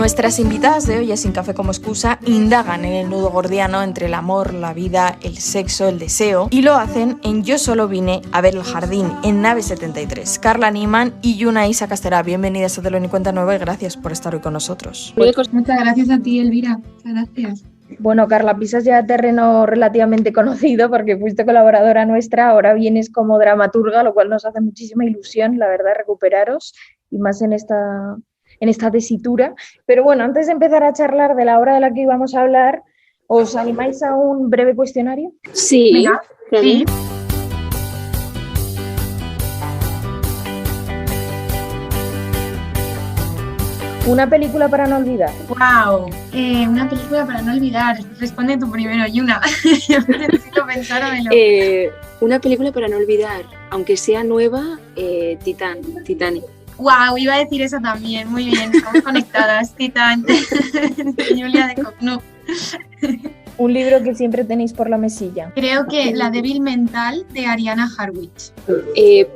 Nuestras invitadas de hoy a Sin Café como Excusa indagan en el nudo gordiano entre el amor, la vida, el sexo, el deseo, y lo hacen en Yo solo vine a ver el jardín, en Nave 73. Carla Niemann y Yuna Isa Casterá, bienvenidas a Telón y Cuenta Nueva y gracias por estar hoy con nosotros. Muchas gracias a ti, Elvira. Muchas gracias. Bueno, Carla, pisas ya terreno relativamente conocido porque fuiste colaboradora nuestra, ahora vienes como dramaturga, lo cual nos hace muchísima ilusión, la verdad, recuperaros y más en esta tesitura. Pero bueno, antes de empezar a charlar de la obra de la que íbamos a hablar, ¿os animáis a un breve cuestionario? Sí. Venga, sí. Una película para no olvidar. ¡Wow! Una película para no olvidar. Responde tú primero, Yuna. Yo necesito pensármelo. Una película para no olvidar, aunque sea nueva, Titanic. ¡Wow! Iba a decir esa también. Muy bien, estamos conectadas. Titanic. Julia de Cocnú. Un libro que siempre tenéis por la mesilla. Creo que La débil mental de Ariana Harwich.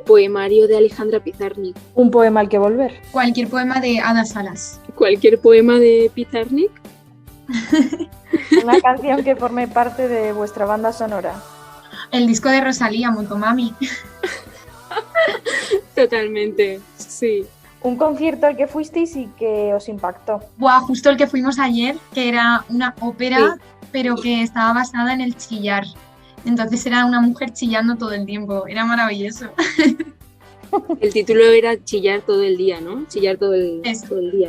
Poemario de Alejandra Pizarnik. Un poema al que volver. Cualquier poema de Ada Salas. Cualquier poema de Pizarnik. Una canción que forme parte de vuestra banda sonora. El disco de Rosalía, Motomami. Totalmente, sí. Un concierto al que fuisteis y que os impactó. Buah, justo el que fuimos ayer, que era una ópera, pero que estaba basada en el chillar. Entonces era una mujer chillando todo el tiempo, era maravilloso. El título era Chillar todo el día, ¿no? Chillar todo el día.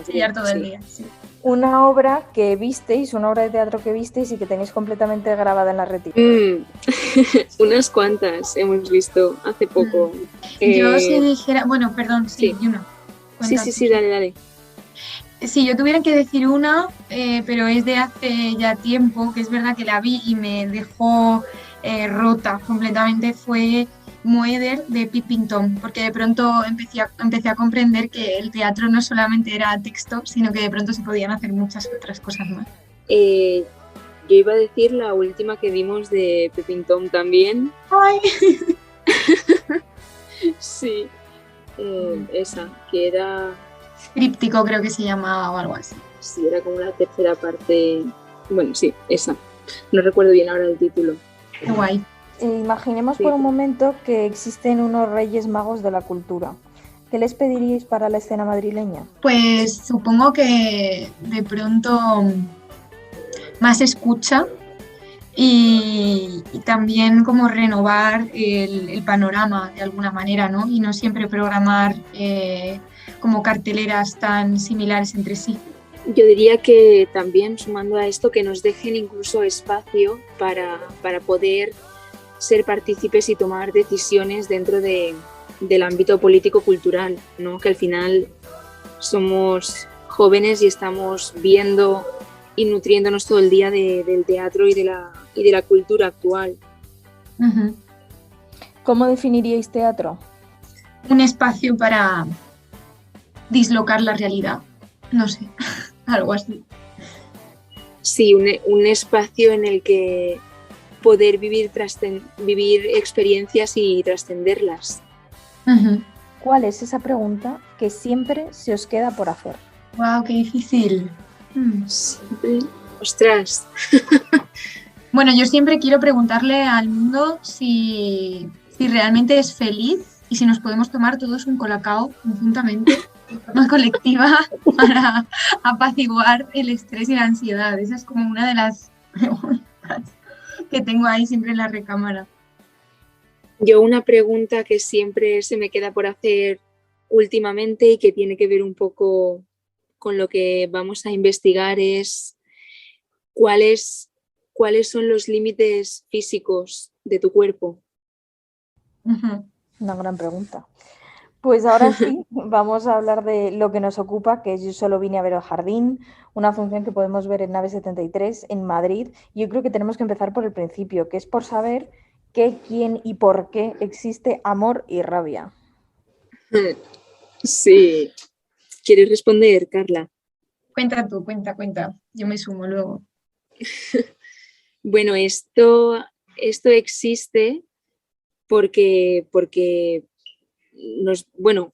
Chillar todo el día, sí. Una obra que visteis, una obra de teatro que visteis y que tenéis completamente grabada en la retina. Unas cuantas hemos visto hace poco. Yo si dijera, bueno, perdón, sí. Una. Sí, dale. Si yo tuviera que decir una, pero es de hace ya tiempo, que es verdad que la vi y me dejó rota completamente, fue Moeder de Pippin Tom, porque de pronto empecé a comprender que el teatro no solamente era texto, sino que de pronto se podían hacer muchas otras cosas más. Yo iba a decir la última que vimos de Pippin Tom también. ¡Ay! Sí, esa, que era... Tríptico creo que se llamaba o algo así. Sí, era como la tercera parte... Bueno, sí, esa. No recuerdo bien ahora el título. Qué guay. Imaginemos por un momento que existen unos reyes magos de la cultura. ¿Qué les pediríais para la escena madrileña? Pues supongo que de pronto más escucha y también como renovar el panorama de alguna manera, ¿no? Y no siempre programar como carteleras tan similares entre sí. Yo diría que también, sumando a esto, que nos dejen incluso espacio para poder ser partícipes y tomar decisiones dentro del ámbito político-cultural, ¿no? Que al final somos jóvenes y estamos viendo y nutriéndonos todo el día del teatro y de la cultura actual. Uh-huh. ¿Cómo definiríais teatro? Un espacio para dislocar la realidad, no sé, algo así. Sí, un espacio en el que poder vivir experiencias y trascenderlas. Uh-huh. ¿Cuál es esa pregunta que siempre se os queda por hacer? ¡Wow, qué difícil! Siempre. ¡Ostras! Bueno, yo siempre quiero preguntarle al mundo si realmente es feliz y si nos podemos tomar todos un colacao conjuntamente, de forma colectiva, para apaciguar el estrés y la ansiedad. Esa es como una de las preguntas que tengo ahí siempre en la recámara. Yo una pregunta que siempre se me queda por hacer últimamente y que tiene que ver un poco con lo que vamos a investigar es ¿cuáles son los límites físicos de tu cuerpo? Uh-huh. Una gran pregunta. Pues ahora sí, vamos a hablar de lo que nos ocupa, que es Yo solo vine a ver el jardín, una función que podemos ver en Nave 73 en Madrid. Y yo creo que tenemos que empezar por el principio, que es por saber qué, quién y por qué existe amor y rabia. Sí. ¿Quieres responder, Carla? Cuenta tú, cuenta. Yo me sumo luego. Bueno, esto existe porque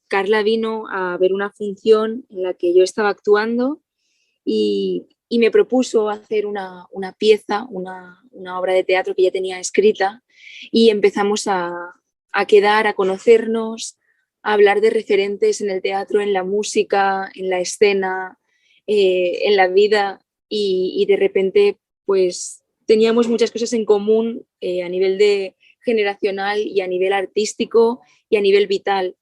Carla vino a ver una función en la que yo estaba actuando y me propuso hacer una pieza, una obra de teatro que ya tenía escrita, y empezamos a quedar, a conocernos, a hablar de referentes en el teatro, en la música, en la escena, en la vida, y de repente pues teníamos muchas cosas en común a nivel de generacional y a nivel artístico y a nivel vital.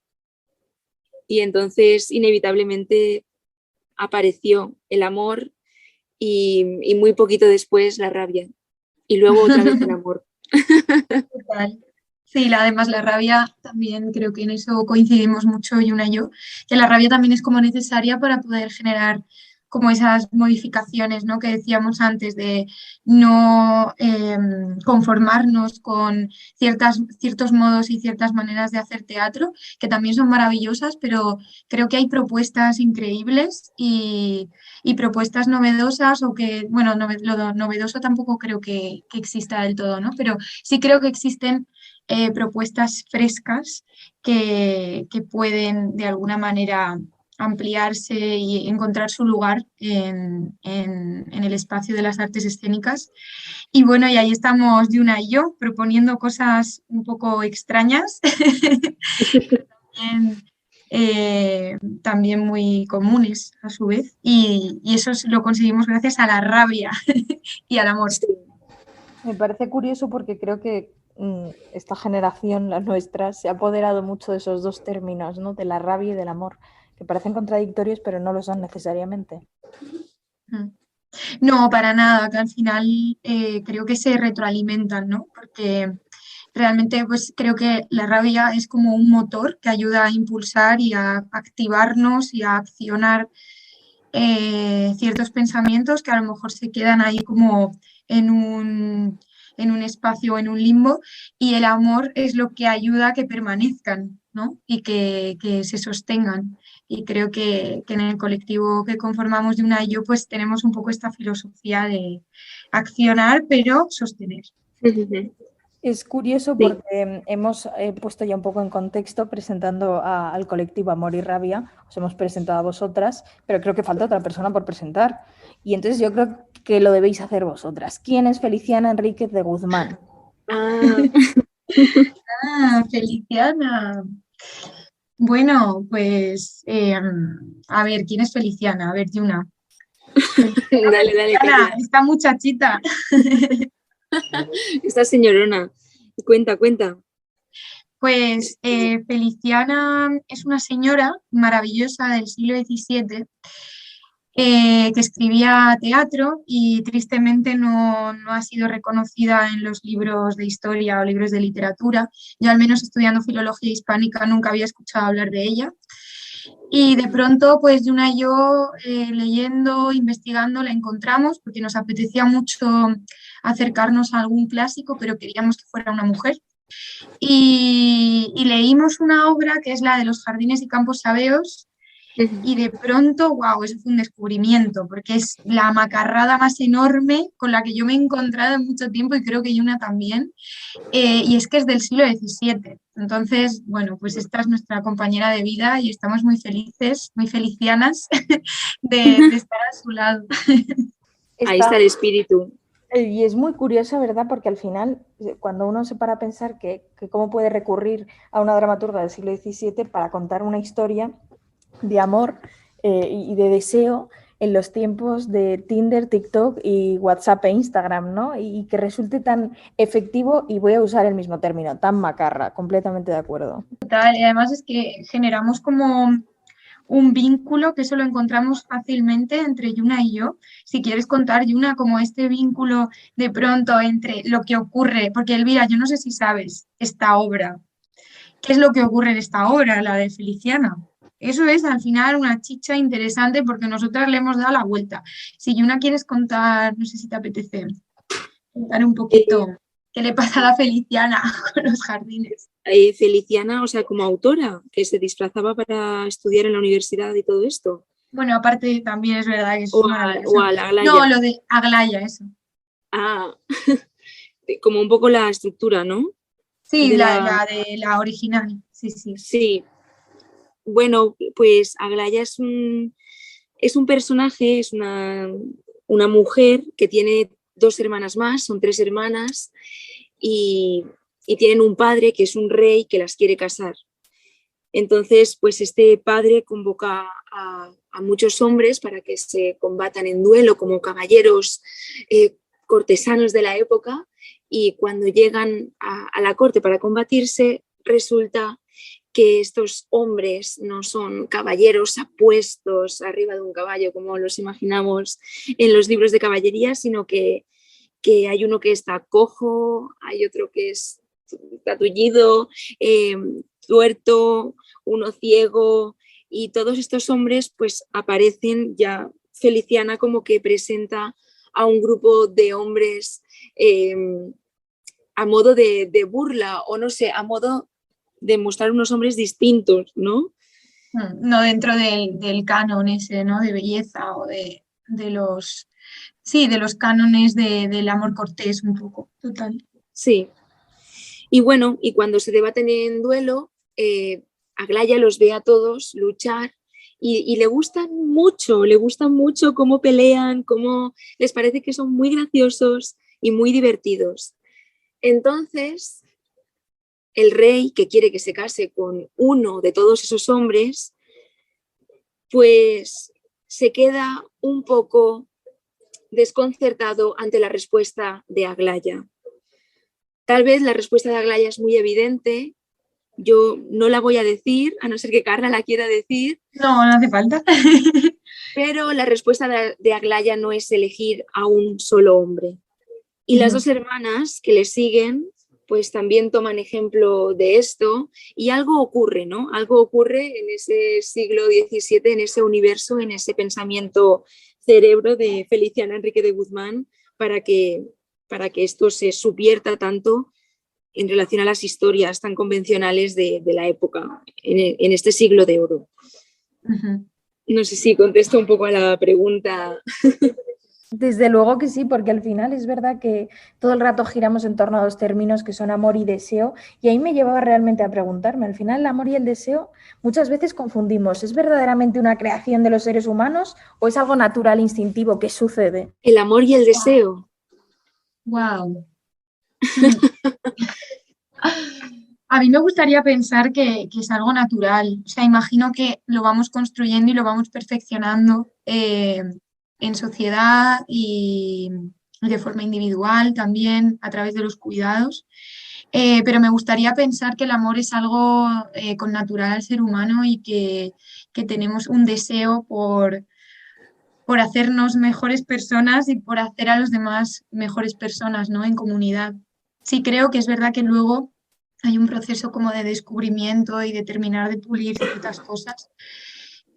Y entonces inevitablemente apareció el amor y muy poquito después la rabia. Y luego otra vez el amor. Total. Sí, además la rabia también creo que en eso coincidimos mucho Yuna y yo, que la rabia también es como necesaria para poder generar como esas modificaciones, ¿no? Que decíamos antes de no conformarnos con ciertos modos y ciertas maneras de hacer teatro, que también son maravillosas, pero creo que hay propuestas increíbles y propuestas novedosas o que, bueno, lo novedoso tampoco creo que exista del todo, ¿no? Pero sí creo que existen propuestas frescas que pueden de alguna manera ampliarse y encontrar su lugar en el espacio de las artes escénicas. Y bueno, y ahí estamos Yuna y yo proponiendo cosas un poco extrañas, también, también muy comunes a su vez. Y eso lo conseguimos gracias a la rabia y al amor. Sí. Me parece curioso porque creo que esta generación, la nuestra, se ha apoderado mucho de esos dos términos, ¿no? De la rabia y del amor, que parecen contradictorios, pero no lo son necesariamente. No, para nada, que al final creo que se retroalimentan, ¿no? Porque realmente pues creo que la rabia es como un motor que ayuda a impulsar y a activarnos y a accionar ciertos pensamientos que a lo mejor se quedan ahí como en un espacio, en un limbo, y el amor es lo que ayuda a que permanezcan, ¿no? Y que se sostengan. Y creo que en el colectivo que conformamos Yuna y yo, pues tenemos un poco esta filosofía de accionar, pero sostener. Es curioso porque hemos puesto ya un poco en contexto presentando al colectivo Amor y Rabia, os hemos presentado a vosotras, pero creo que falta otra persona por presentar. Y entonces yo creo que lo debéis hacer vosotras. ¿Quién es Feliciana Enríquez de Guzmán? Feliciana. Bueno, pues a ver, ¿quién es Feliciana? A ver, Yuna. Dale, Feliciana, esta muchachita. Esta señorona. Cuenta. Pues Feliciana es una señora maravillosa del siglo XVII que escribía teatro y tristemente no ha sido reconocida en los libros de historia o libros de literatura. Yo al menos estudiando filología hispánica nunca había escuchado hablar de ella. Y de pronto, pues Yuna y yo, leyendo, investigando, la encontramos porque nos apetecía mucho acercarnos a algún clásico, pero queríamos que fuera una mujer. Y leímos una obra que es la de los jardines y campos sabeos, y de pronto, wow, eso fue un descubrimiento, porque es la macarrada más enorme con la que yo me he encontrado en mucho tiempo y creo que Yuna también, y es que es del siglo XVII. Entonces, bueno, pues esta es nuestra compañera de vida y estamos muy felices, muy felicianas de estar a su lado. Ahí está el espíritu. Y es muy curioso, ¿verdad? Porque al final, cuando uno se para a pensar que cómo puede recurrir a una dramaturga del siglo XVII para contar una historia de amor y de deseo en los tiempos de Tinder, TikTok y WhatsApp e Instagram, ¿no? Y que resulte tan efectivo, y voy a usar el mismo término, tan macarra, completamente de acuerdo. Total, y además es que generamos como un vínculo que eso lo encontramos fácilmente entre Yuna y yo. Si quieres contar, Yuna, como este vínculo de pronto entre lo que ocurre, porque Elvira, yo no sé si sabes esta obra, ¿qué es lo que ocurre en esta obra, la de Feliciana? Eso es al final una chicha interesante porque nosotras le hemos dado la vuelta. Si Yuna quieres contar, no sé si te apetece contar un poquito qué le pasa a la Feliciana con los jardines. Feliciana, o sea, como autora, que se disfrazaba para estudiar en la universidad y todo esto. Bueno, aparte también es verdad que es maravilloso. O a la Aglaya. No, lo de Aglaya, eso. Ah, como un poco la estructura, ¿no? Sí, la de la original, sí. Sí. Bueno, pues Aglaya Es un personaje, es una mujer que tiene 2 hermanas más, son 3 hermanas, y tienen un padre que es un rey que las quiere casar. Entonces, pues este padre convoca a muchos hombres para que se combatan en duelo como caballeros cortesanos de la época, y cuando llegan a la corte para combatirse, resulta que estos hombres no son caballeros apuestos arriba de un caballo como los imaginamos en los libros de caballería, sino que hay uno que está cojo, hay otro que está tullido, tuerto, uno ciego, y todos estos hombres pues aparecen ya. Feliciana como que presenta a un grupo de hombres a modo de burla, o no sé, a modo de mostrar unos hombres distintos, ¿no? No dentro del canon ese, ¿no? De belleza o de los, sí, de los cánones del amor cortés un poco, total. Sí. Y bueno, y cuando se debaten en duelo, Aglaya los ve a todos luchar y le gustan mucho cómo pelean, cómo les parece que son muy graciosos y muy divertidos. Entonces, el rey, que quiere que se case con uno de todos esos hombres, pues se queda un poco desconcertado ante la respuesta de Aglaya. Tal vez la respuesta de Aglaya es muy evidente, yo no la voy a decir, a no ser que Carla la quiera decir. No, no hace falta. Pero la respuesta de Aglaya no es elegir a un solo hombre. Y las 2 hermanas que le siguen, pues también toman ejemplo de esto, y algo ocurre, ¿no? Algo ocurre en ese siglo XVII, en ese universo, en ese pensamiento cerebro de Feliciana Enrique de Guzmán, para que esto se subvierta tanto en relación a las historias tan convencionales de la época, en este siglo de oro. No sé si contesto un poco a la pregunta. Desde luego que sí, porque al final es verdad que todo el rato giramos en torno a 2 términos que son amor y deseo, y ahí me llevaba realmente a preguntarme, al final el amor y el deseo muchas veces confundimos, ¿es verdaderamente una creación de los seres humanos o es algo natural, instintivo, que sucede? El amor y el deseo. Wow. A mí me gustaría pensar que es algo natural. O sea, imagino que lo vamos construyendo y lo vamos perfeccionando en sociedad y de forma individual también a través de los cuidados. Pero me gustaría pensar que el amor es algo con natural al ser humano y que tenemos un deseo por hacernos mejores personas y por hacer a los demás mejores personas, ¿no? En comunidad. Sí, creo que es verdad que luego hay un proceso como de descubrimiento y de terminar de pulir ciertas cosas,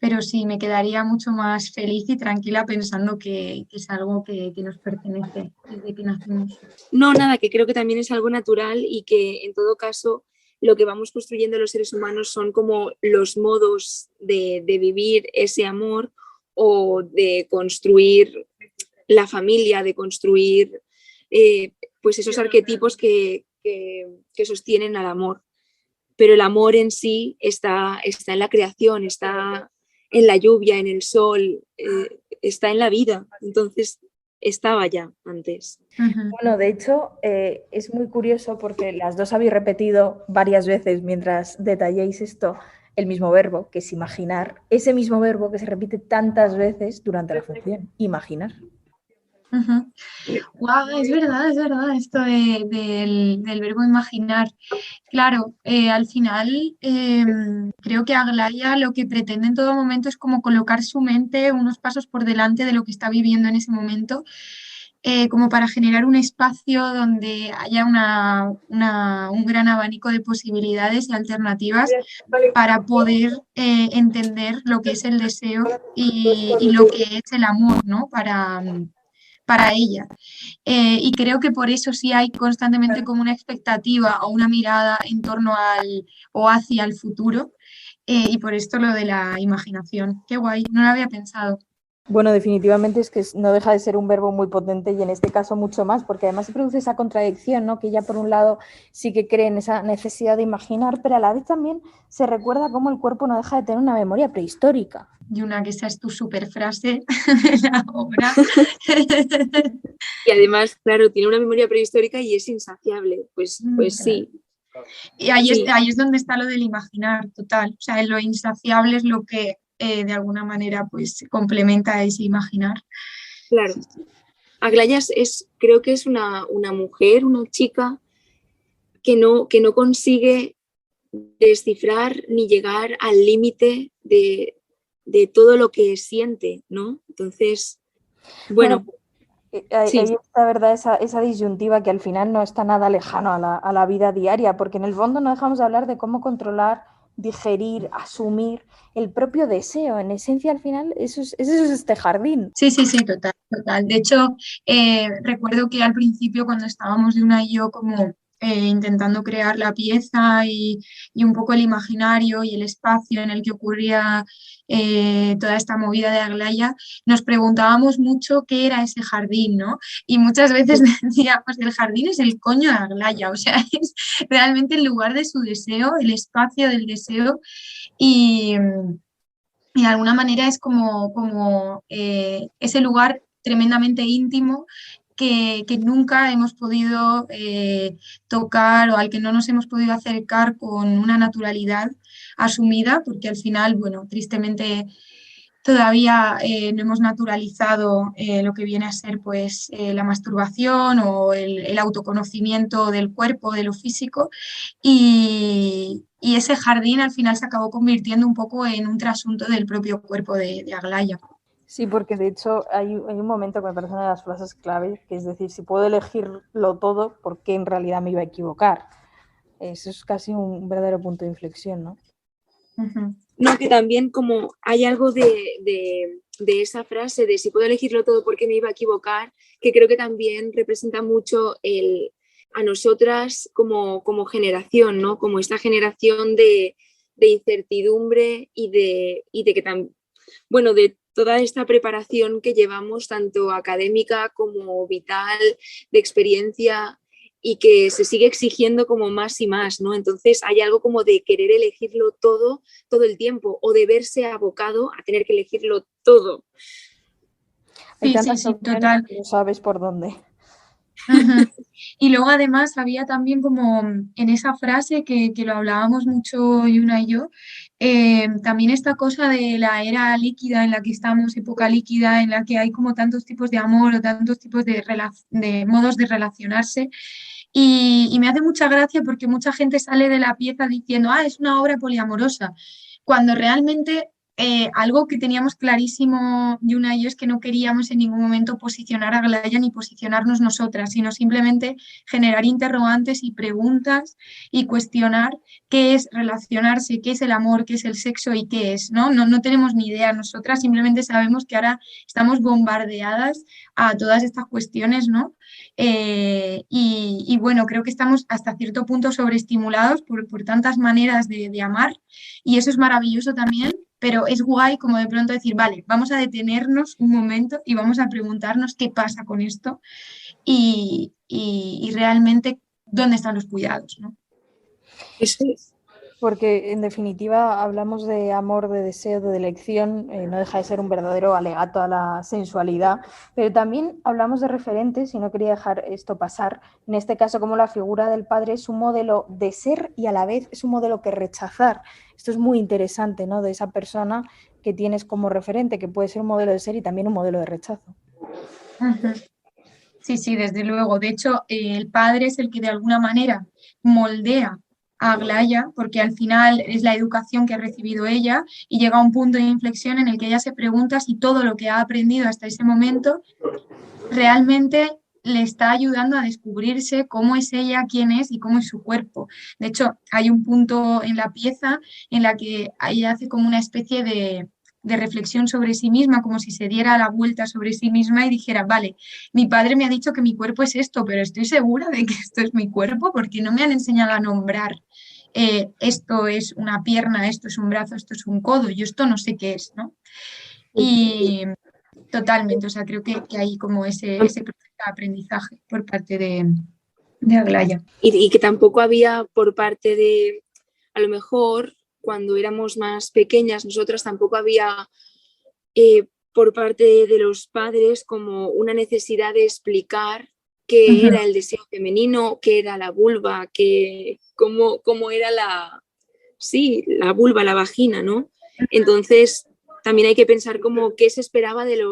pero sí, me quedaría mucho más feliz y tranquila pensando que es algo que nos pertenece desde que nacimos. No, nada, que creo que también es algo natural, y que en todo caso lo que vamos construyendo los seres humanos son como los modos de vivir ese amor, o de construir la familia, de construir pues esos arquetipos que sostienen al amor. Pero el amor en sí está en la creación, está en la lluvia, en el sol, está en la vida. Entonces estaba ya antes. Bueno, de hecho, es muy curioso porque las 2 habéis repetido varias veces mientras detalléis esto el mismo verbo, que es imaginar, ese mismo verbo que se repite tantas veces durante la función, imaginar. Wow, es verdad, esto del verbo imaginar. Claro, al final creo que Aglaya lo que pretende en todo momento es como colocar su mente unos pasos por delante de lo que está viviendo en ese momento, como para generar un espacio donde haya un gran abanico de posibilidades y alternativas para poder entender lo que es el deseo y lo que es el amor, ¿no? Para ella. Y creo que por eso sí hay constantemente como una expectativa o una mirada en torno al o hacia el futuro. Y por esto lo de la imaginación. Qué guay, no lo había pensado. Bueno, definitivamente es que no deja de ser un verbo muy potente y en este caso mucho más, porque además se produce esa contradicción, ¿no? Que ella por un lado sí que cree en esa necesidad de imaginar, pero a la vez también se recuerda cómo el cuerpo no deja de tener una memoria prehistórica. Y una que esa es tu super frase de la obra. Y además, claro, tiene una memoria prehistórica y es insaciable. Pues sí, Y ahí sí, es donde está lo del imaginar, total. O sea, lo insaciable es lo que de alguna manera pues complementa a ese imaginar. claro. Aglaya creo que es una mujer, una chica que no consigue descifrar ni llegar al límite de todo lo que siente, ¿no? Entonces, bueno, Ahí sí, está, ¿verdad? Esa disyuntiva que al final no está nada lejano a la vida diaria, porque en el fondo no dejamos de hablar de cómo controlar, digerir, asumir el propio deseo. En esencia, al final, eso es este jardín. Sí, sí, sí, total, total. De hecho, recuerdo que al principio cuando estábamos de una y yo como intentando crear la pieza y un poco el imaginario y el espacio en el que ocurría toda esta movida de Aglaya, nos preguntábamos mucho qué era ese jardín, ¿no? Y muchas veces decíamos, el jardín es el coño de Aglaya, o sea, es realmente el lugar de su deseo, el espacio del deseo y... Y de alguna manera es como ese lugar tremendamente íntimo que nunca hemos podido tocar o al que no nos hemos podido acercar con una naturalidad asumida, porque al final, bueno, tristemente todavía no hemos naturalizado lo que viene a ser pues la masturbación o el autoconocimiento del cuerpo, de lo físico y ese jardín al final se acabó convirtiendo un poco en un trasunto del propio cuerpo de Aglaya. Sí, porque de hecho hay un momento que me parece una de las frases clave, que es decir, si puedo elegirlo todo, ¿por qué en realidad me iba a equivocar? Eso es casi un verdadero punto de inflexión, ¿no? Uh-huh. no, que también como hay algo de esa frase de si puedo elegirlo todo, ¿por qué me iba a equivocar? Que creo que también representa mucho a nosotras como generación, ¿no? Como esta generación de incertidumbre y de que también, bueno, de toda esta preparación que llevamos, tanto académica como vital, de experiencia, y que se sigue exigiendo como más y más, ¿no? Entonces hay algo como de querer elegirlo todo el tiempo, o de verse abocado a tener que elegirlo todo. Hay Sí, sí, tantas sí, opciones total. que no sabes por dónde. Uh-huh. Y luego además había también como en esa frase que lo hablábamos mucho Yuna y yo, también esta cosa de la era líquida en la que estamos, época líquida, en la que hay como tantos tipos de amor o tantos tipos de modos de relacionarse. Y me hace mucha gracia porque mucha gente sale de la pieza diciendo, ah, es una obra poliamorosa, cuando realmente algo que teníamos clarísimo, Yuna y yo, es que no queríamos en ningún momento posicionar a Aglaya ni posicionarnos nosotras, sino simplemente generar interrogantes y preguntas y cuestionar qué es relacionarse, qué es el amor, qué es el sexo y qué es, ¿no? No tenemos ni idea nosotras, simplemente sabemos que ahora estamos bombardeadas a todas estas cuestiones, ¿no? Y bueno, creo que estamos hasta cierto punto sobreestimulados por tantas maneras de amar y eso es maravilloso también, pero es guay como de pronto decir, vale, vamos a detenernos un momento y vamos a preguntarnos qué pasa con esto y realmente dónde están los cuidados, ¿no? Eso es. Porque en definitiva hablamos de amor, de deseo, de elección, no deja de ser un verdadero alegato a la sensualidad, pero también hablamos de referentes y no quería dejar esto pasar. En este caso, como la figura del padre es un modelo de ser y a la vez es un modelo que rechazar. Esto es muy interesante, ¿no? De esa persona que tienes como referente, que puede ser un modelo de ser y también un modelo de rechazo. Uh-huh. Sí, sí, desde luego. De hecho, el padre es el que de alguna manera moldea a Aglaya, porque al final es la educación que ha recibido ella y llega a un punto de inflexión en el que ella se pregunta si todo lo que ha aprendido hasta ese momento realmente le está ayudando a descubrirse cómo es ella, quién es y cómo es su cuerpo. De hecho, hay un punto en la pieza en la que ella hace como una especie de reflexión sobre sí misma, como si se diera la vuelta sobre sí misma y dijera, vale, mi padre me ha dicho que mi cuerpo es esto, pero estoy segura de que esto es mi cuerpo porque no me han enseñado a nombrar. Esto es una pierna, esto es un brazo, esto es un codo, yo esto no sé qué es, ¿no? Y, Totalmente, o sea, creo que hay como ese proceso de aprendizaje por parte de Aglaya. Y que tampoco había por parte de, a lo mejor, cuando éramos más pequeñas, nosotras tampoco había por parte de los padres como una necesidad de explicar qué era el deseo femenino, qué era la vulva, cómo era la vulva, la vagina, ¿no? Entonces, también hay que pensar como qué se esperaba de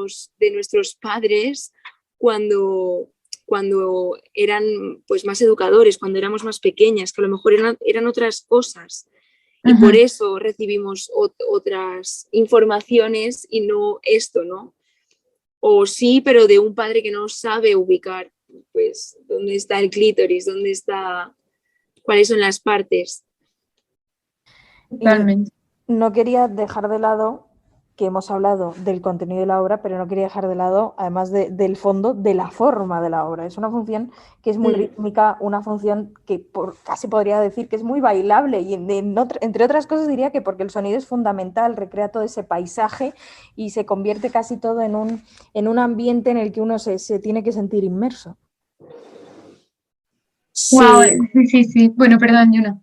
nuestros padres cuando eran pues más educadores, cuando éramos más pequeñas, que a lo mejor eran otras cosas. Y por eso recibimos otras informaciones y no esto, ¿no? O sí, pero de un padre que no sabe ubicar, pues, dónde está el clítoris, cuáles son las partes. Totalmente. No quería dejar de lado que hemos hablado del contenido de la obra, pero no quería dejar de lado, además del fondo, de la forma de la obra. Es una función que es muy rítmica, una función que casi podría decir que es muy bailable y entre otras cosas diría que porque el sonido es fundamental, recrea todo ese paisaje y se convierte casi todo en un ambiente en el que uno se tiene que sentir inmerso. Sí. Wow, sí. Bueno, perdón, Yuna.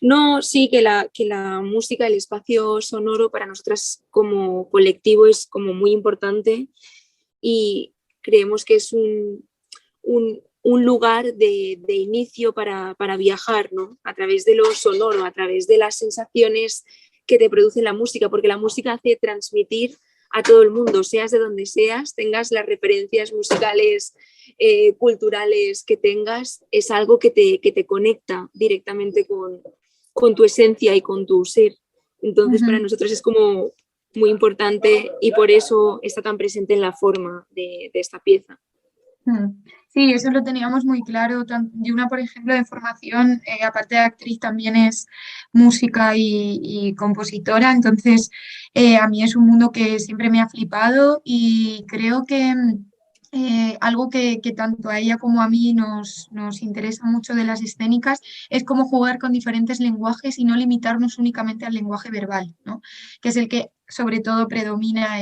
No, sí, que la música, el espacio sonoro para nosotras como colectivo es como muy importante y creemos que es un lugar de inicio para viajar, ¿no? A través de lo sonoro, a través de las sensaciones que te produce la música, porque la música hace transmitir a todo el mundo, seas de donde seas, tengas las referencias musicales, culturales que tengas, es algo que te conecta directamente con tu esencia y con tu ser. Entonces, para nosotros es como muy importante y por eso está tan presente en la forma de esta pieza. Sí, eso lo teníamos muy claro. Yuna, por ejemplo, de formación, aparte de actriz, también es música y compositora. Entonces, a mí es un mundo que siempre me ha flipado y creo que algo que tanto a ella como a mí nos interesa mucho de las escénicas es cómo jugar con diferentes lenguajes y no limitarnos únicamente al lenguaje verbal, ¿no? Que es el que sobre todo predomina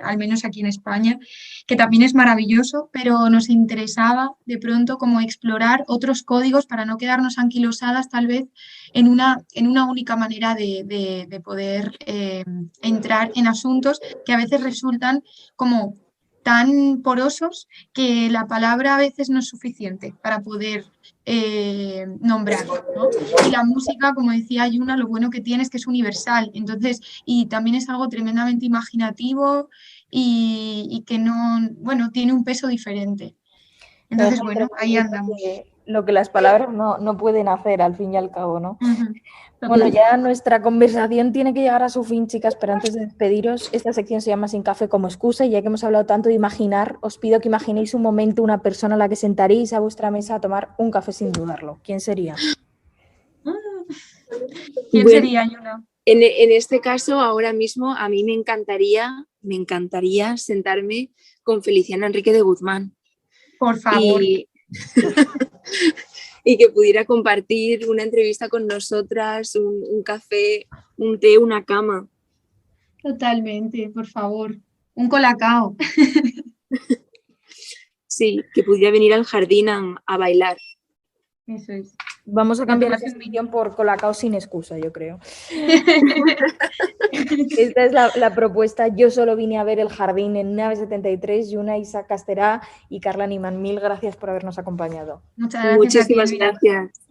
al menos aquí en España, que también es maravilloso, pero nos interesaba de pronto como explorar otros códigos para no quedarnos anquilosadas tal vez en una única manera de poder entrar en asuntos que a veces resultan como tan porosos que la palabra a veces no es suficiente para poder nombrarlo, ¿no? Y la música, como decía Yuna, lo bueno que tiene es que es universal, entonces, y también es algo tremendamente imaginativo y que no, bueno, tiene un peso diferente. Entonces, bueno, ahí andamos. Lo que las palabras no pueden hacer al fin y al cabo, ¿no? Bueno, Total. ya nuestra conversación tiene que llegar a su fin, chicas, pero antes de despediros, esta sección se llama Sin café como excusa y ya que hemos hablado tanto de imaginar, os pido que imaginéis un momento, una persona a la que sentaréis a vuestra mesa a tomar un café sin dudarlo. ¿Quién sería? ¿Quién sería, Yuna? En este caso, ahora mismo, a mí me encantaría sentarme con Feliciana Enrique de Guzmán. Por favor. Y que pudiera compartir una entrevista con nosotras, un café, un té, una cama. Totalmente, por favor. Un colacao. Sí, que pudiera venir al jardín a bailar. Eso es. Vamos a cambiar esa sección por colacao sin excusa, yo creo. Esta es la propuesta. Yo solo vine a ver el jardín en Nave 73, Yuna, Isa Casterá y Carla Niman. Mil gracias por habernos acompañado. Muchas gracias. Muchísimas gracias.